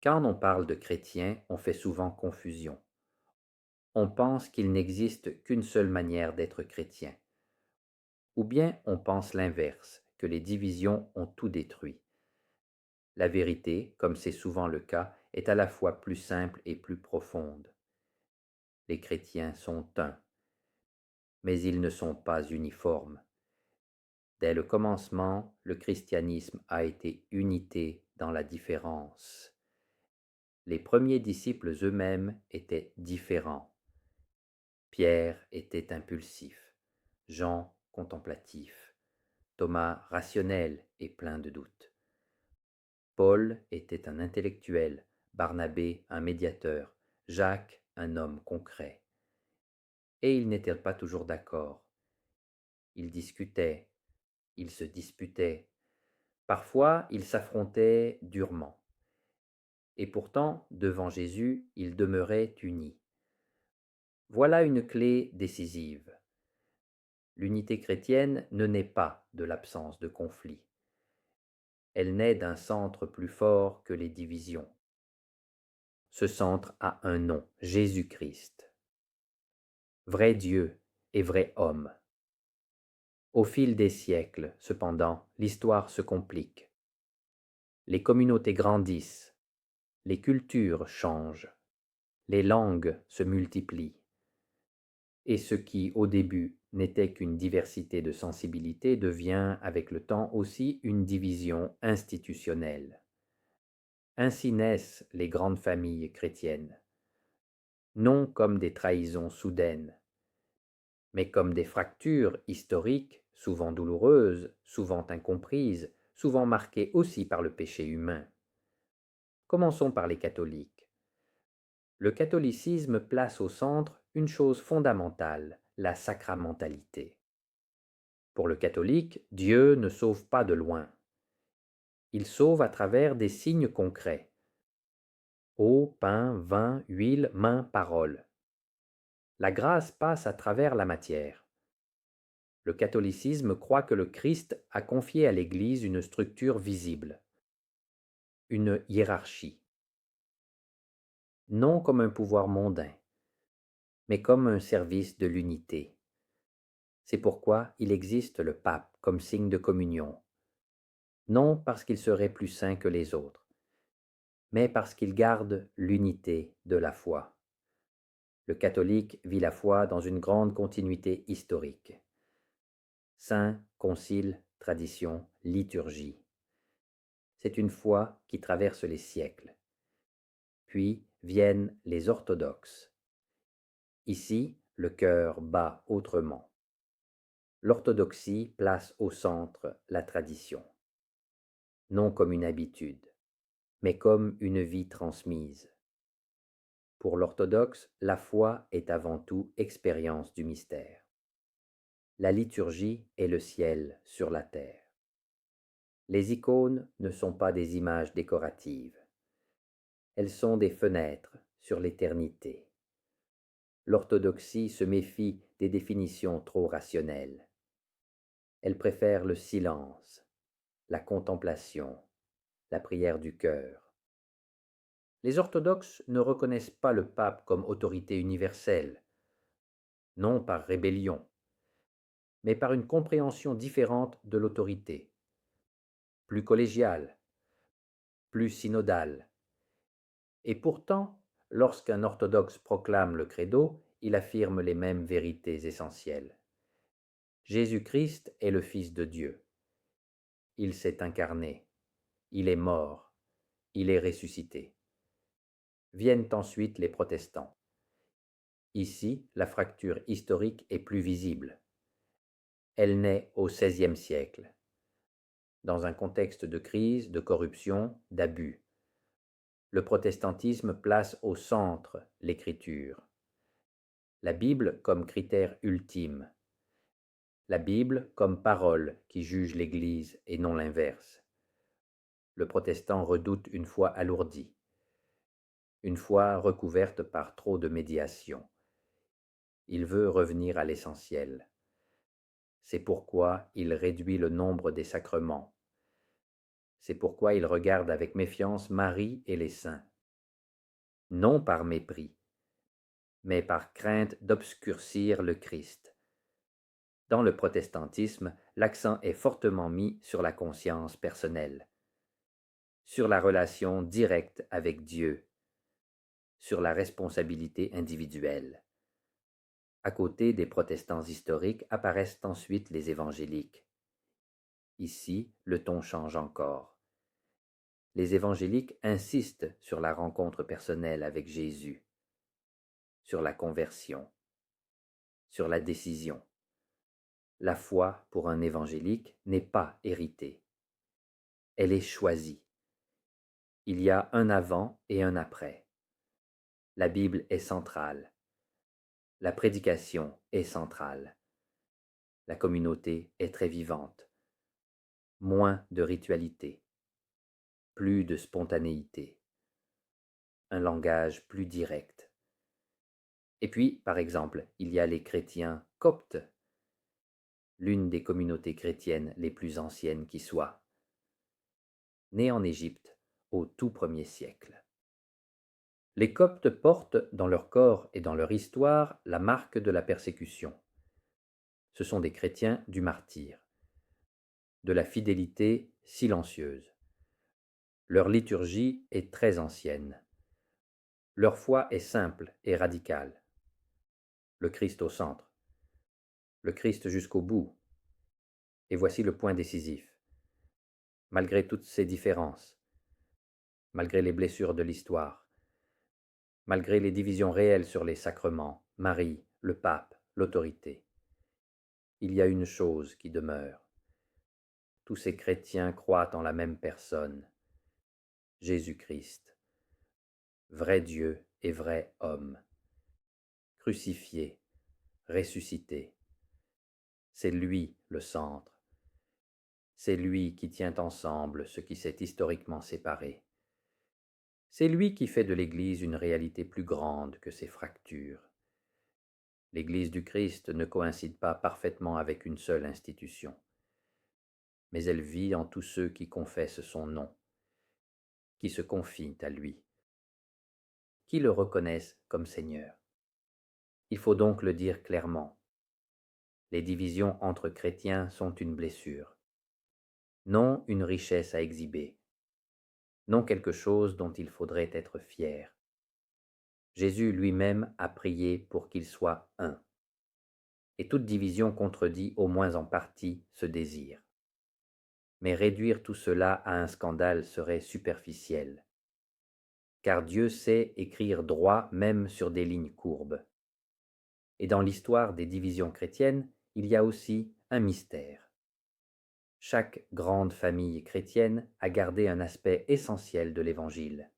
Quand on parle de chrétien, on fait souvent confusion. On pense qu'il n'existe qu'une seule manière d'être chrétien. Ou bien on pense l'inverse, que les divisions ont tout détruit. La vérité, comme c'est souvent le cas, est à la fois plus simple et plus profonde. Les chrétiens sont un, mais ils ne sont pas uniformes. Dès le commencement, le christianisme a été unité dans la différence. Les premiers disciples eux-mêmes étaient différents. Pierre était impulsif, Jean contemplatif, Thomas rationnel et plein de doutes. Paul était un intellectuel, Barnabé un médiateur, Jacques un homme concret. Et ils n'étaient pas toujours d'accord. Ils discutaient, ils se disputaient, parfois ils s'affrontaient durement. Et pourtant, devant Jésus, ils demeuraient unis. Voilà une clé décisive. L'unité chrétienne ne naît pas de l'absence de conflit. Elle naît d'un centre plus fort que les divisions. Ce centre a un nom, Jésus-Christ. Vrai Dieu et vrai homme. Au fil des siècles, cependant, l'histoire se complique. Les communautés grandissent, les cultures changent, les langues se multiplient. Et ce qui, au début, n'était qu'une diversité de sensibilités devient, avec le temps aussi, une division institutionnelle. Ainsi naissent les grandes familles chrétiennes, non comme des trahisons soudaines, mais comme des fractures historiques, souvent douloureuses, souvent incomprises, souvent marquées aussi par le péché humain. Commençons par les catholiques. Le catholicisme place au centre une chose fondamentale, la sacramentalité. Pour le catholique, Dieu ne sauve pas de loin. Il sauve à travers des signes concrets. Eau, pain, vin, huile, main, parole. La grâce passe à travers la matière. Le catholicisme croit que le Christ a confié à l'Église une structure visible, une hiérarchie, non comme un pouvoir mondain, mais comme un service de l'unité. C'est pourquoi il existe le pape comme signe de communion, non parce qu'il serait plus saint que les autres, mais parce qu'il garde l'unité de la foi. Le catholique vit la foi dans une grande continuité historique. Saints, conciles, traditions, liturgie. C'est une foi qui traverse les siècles. Puis viennent les orthodoxes. Ici, le cœur bat autrement. L'orthodoxie place au centre la tradition, non comme une habitude, mais comme une vie transmise. Pour l'orthodoxe, la foi est avant tout expérience du mystère. La liturgie est le ciel sur la terre. Les icônes ne sont pas des images décoratives. Elles sont des fenêtres sur l'éternité. L'orthodoxie se méfie des définitions trop rationnelles. Elle préfère le silence, la contemplation, la prière du cœur. Les orthodoxes ne reconnaissent pas le pape comme autorité universelle, non par rébellion, mais par une compréhension différente de l'autorité, plus collégiale, plus synodale. Et pourtant, lorsqu'un orthodoxe proclame le credo, il affirme les mêmes vérités essentielles. Jésus-Christ est le Fils de Dieu. Il s'est incarné, il est mort, il est ressuscité. Viennent ensuite les protestants. Ici, la fracture historique est plus visible. Elle naît au XVIe siècle, dans un contexte de crise, de corruption, d'abus. Le protestantisme place au centre l'écriture. La Bible comme critère ultime. La Bible comme parole qui juge l'Église et non l'inverse. Le protestant redoute une foi alourdie, une foi recouverte par trop de médiation. Il veut revenir à l'essentiel. C'est pourquoi il réduit le nombre des sacrements. C'est pourquoi ils regardent avec méfiance Marie et les saints, non par mépris, mais par crainte d'obscurcir le Christ. Dans le protestantisme, l'accent est fortement mis sur la conscience personnelle, sur la relation directe avec Dieu, sur la responsabilité individuelle. À côté des protestants historiques apparaissent ensuite les évangéliques. Ici, le ton change encore. Les évangéliques insistent sur la rencontre personnelle avec Jésus, sur la conversion, sur la décision. La foi, pour un évangélique, n'est pas héritée. Elle est choisie. Il y a un avant et un après. La Bible est centrale. La prédication est centrale. La communauté est très vivante. Moins de ritualité. Plus de spontanéité. Un langage plus direct. Et puis, par exemple, il y a les chrétiens coptes, l'une des communautés chrétiennes les plus anciennes qui soient, née en Égypte au tout premier siècle. Les Coptes portent dans leur corps et dans leur histoire la marque de la persécution. Ce sont des chrétiens du martyre, de la fidélité silencieuse. Leur liturgie est très ancienne. Leur foi est simple et radicale. Le Christ au centre. Le Christ jusqu'au bout. Et voici le point décisif. Malgré toutes ces différences, malgré les blessures de l'histoire, malgré les divisions réelles sur les sacrements, Marie, le pape, l'autorité, il y a une chose qui demeure. Tous ces chrétiens croient en la même personne, Jésus-Christ, vrai Dieu et vrai homme, crucifié, ressuscité. C'est lui le centre. C'est lui qui tient ensemble ce qui s'est historiquement séparé. C'est lui qui fait de l'Église une réalité plus grande que ses fractures. L'Église du Christ ne coïncide pas parfaitement avec une seule institution, mais elle vit en tous ceux qui confessent son nom, qui se confient à lui, qui le reconnaissent comme Seigneur. Il faut donc le dire clairement. Les divisions entre chrétiens sont une blessure, non une richesse à exhiber, non quelque chose dont il faudrait être fier. Jésus lui-même a prié pour qu'ils soient un, et toute division contredit au moins en partie ce désir. Mais réduire tout cela à un scandale serait superficiel, car Dieu sait écrire droit même sur des lignes courbes. Et dans l'histoire des divisions chrétiennes, il y a aussi un mystère. Chaque grande famille chrétienne a gardé un aspect essentiel de l'Évangile,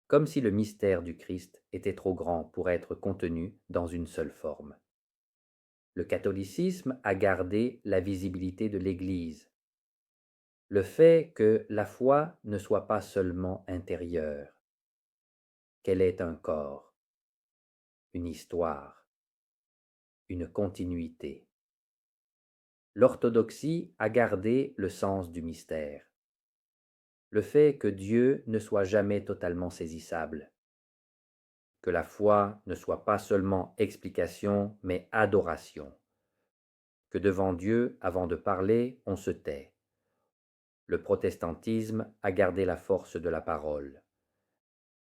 comme si le mystère du Christ était trop grand pour être contenu dans une seule forme. Le catholicisme a gardé la visibilité de l'Église, le fait que la foi ne soit pas seulement intérieure, qu'elle est un corps, une histoire, une continuité. L'orthodoxie a gardé le sens du mystère, le fait que Dieu ne soit jamais totalement saisissable, que la foi ne soit pas seulement explication mais adoration, que devant Dieu, avant de parler, on se tait. Le protestantisme a gardé la force de la parole,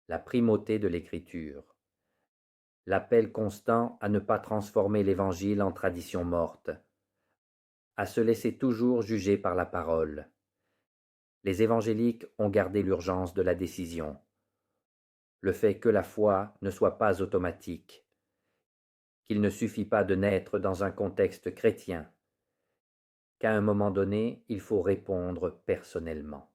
la primauté de l'écriture, l'appel constant à ne pas transformer l'Évangile en tradition morte, à se laisser toujours juger par la parole. Les évangéliques ont gardé l'urgence de la décision, le fait que la foi ne soit pas automatique, qu'il ne suffit pas de naître dans un contexte chrétien, qu'à un moment donné, il faut répondre personnellement.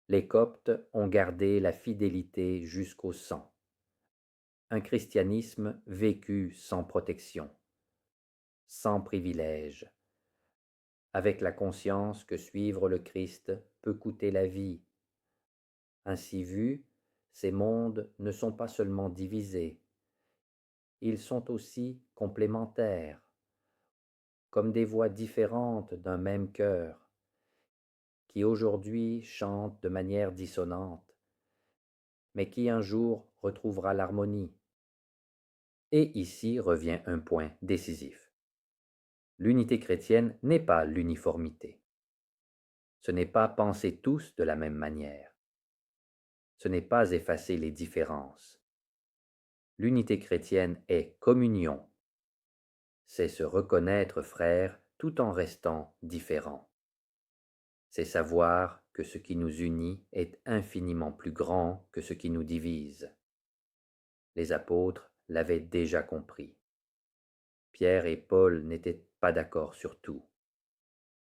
Les Coptes ont gardé la fidélité jusqu'au sang, un christianisme vécu sans protection, sans privilège, avec la conscience que suivre le Christ peut coûter la vie. Ainsi vus, ces mondes ne sont pas seulement divisés, ils sont aussi complémentaires, comme des voix différentes d'un même cœur, qui aujourd'hui chante de manière dissonante, mais qui un jour retrouvera l'harmonie. Et ici revient un point décisif. L'unité chrétienne n'est pas l'uniformité. Ce n'est pas penser tous de la même manière. Ce n'est pas effacer les différences. L'unité chrétienne est communion. C'est se reconnaître frère tout en restant différent. C'est savoir que ce qui nous unit est infiniment plus grand que ce qui nous divise. Les apôtres l'avaient déjà compris. Pierre et Paul n'étaient pas d'accord sur tout.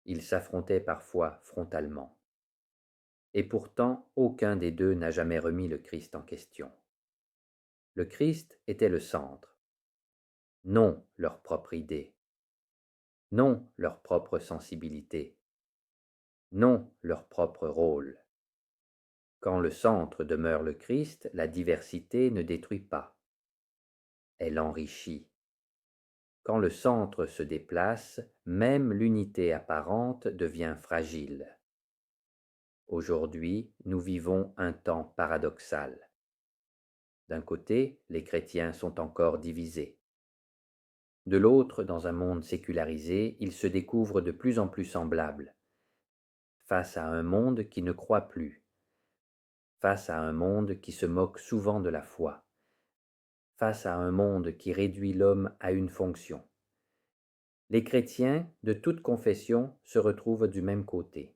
Ils s'affrontaient parfois frontalement. Et pourtant, aucun des deux n'a jamais remis le Christ en question. Le Christ était le centre, non leur propre idée, non leur propre sensibilité, non leur propre rôle. Quand le centre demeure le Christ, la diversité ne détruit pas, elle enrichit. Quand le centre se déplace, même l'unité apparente devient fragile. Aujourd'hui, nous vivons un temps paradoxal. D'un côté, les chrétiens sont encore divisés. De l'autre, dans un monde sécularisé, ils se découvrent de plus en plus semblables, face à un monde qui ne croit plus, face à un monde qui se moque souvent de la foi, face à un monde qui réduit l'homme à une fonction. Les chrétiens de toute confession se retrouvent du même côté,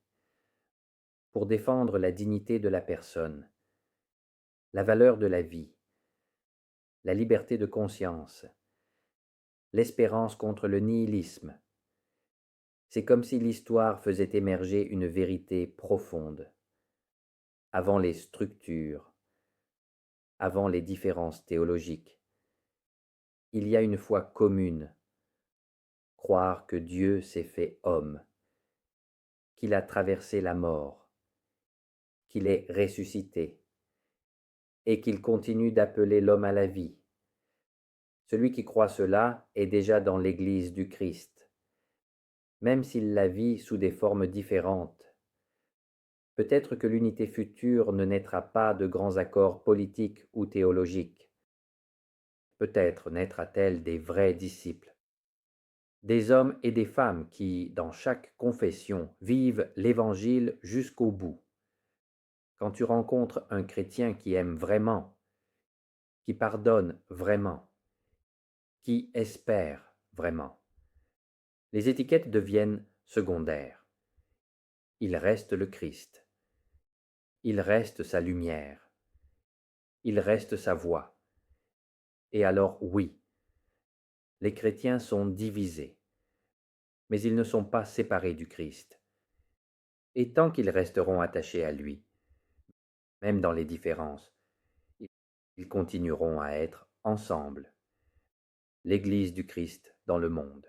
pour défendre la dignité de la personne, la valeur de la vie, la liberté de conscience, l'espérance contre le nihilisme. C'est comme si l'histoire faisait émerger une vérité profonde, avant les structures, avant les différences théologiques. Il y a une foi commune, croire que Dieu s'est fait homme, qu'il a traversé la mort, qu'il est ressuscité, et qu'il continue d'appeler l'homme à la vie. Celui qui croit cela est déjà dans l'Église du Christ, même s'il la vit sous des formes différentes. Peut-être que l'unité future ne naîtra pas de grands accords politiques ou théologiques. Peut-être naîtra-t-elle des vrais disciples, des hommes et des femmes qui, dans chaque confession, vivent l'Évangile jusqu'au bout. Quand tu rencontres un chrétien qui aime vraiment, qui pardonne vraiment, qui espère vraiment, les étiquettes deviennent secondaires. Il reste le Christ. Il reste sa lumière. Il reste sa voix. Et alors oui, les chrétiens sont divisés, mais ils ne sont pas séparés du Christ. Et tant qu'ils resteront attachés à lui, même dans les différences, ils continueront à être ensemble, l'Église du Christ dans le monde.